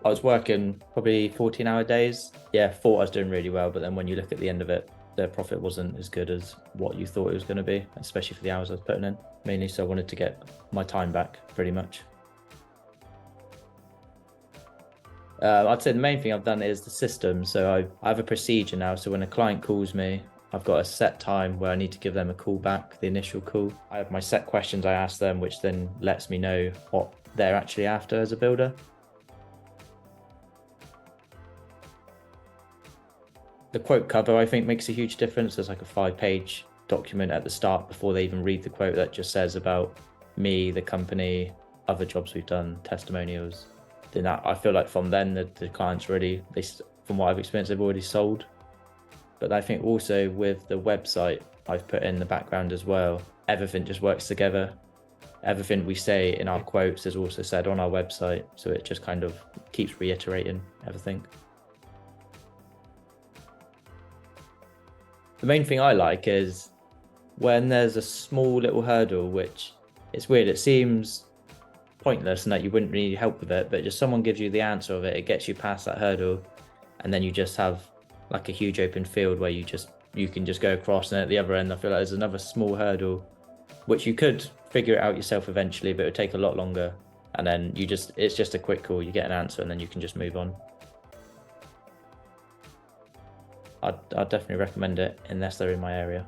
I was working probably 14-hour days. Yeah, thought I was doing really well, but then when you look at the end of it, the profit wasn't as good as what you thought it was going to be, especially for the hours I was putting in. Mainly so I wanted to get my time back, pretty much. I'd say the main thing I've done is the system. So I have a procedure now. So when a client calls me, I've got a set time where I need to give them a call back, the initial call. I have my set questions I ask them, which then lets me know what they're actually after as a builder. The quote cover, I think, makes a huge difference. There's like a 5-page document at the start before they even read the quote that just says about me, the company, other jobs we've done, testimonials. Then that, I feel like from then the clients really, from what I've experienced, they've already sold. But I think also with the website I've put in the background as well, everything just works together. Everything we say in our quotes is also said on our website. So it just kind of keeps reiterating everything. The main thing I like is when there's a small little hurdle, which it's weird, it seems pointless and that you wouldn't really need help with it, but just someone gives you the answer of it, it gets you past that hurdle, and then you just have like a huge open field where you can just go across, and at the other end I feel like there's another small hurdle which you could figure it out yourself eventually, but it would take a lot longer, and then it's just a quick call, you get an answer, and then you can just move on. I'd definitely recommend it unless they're in my area.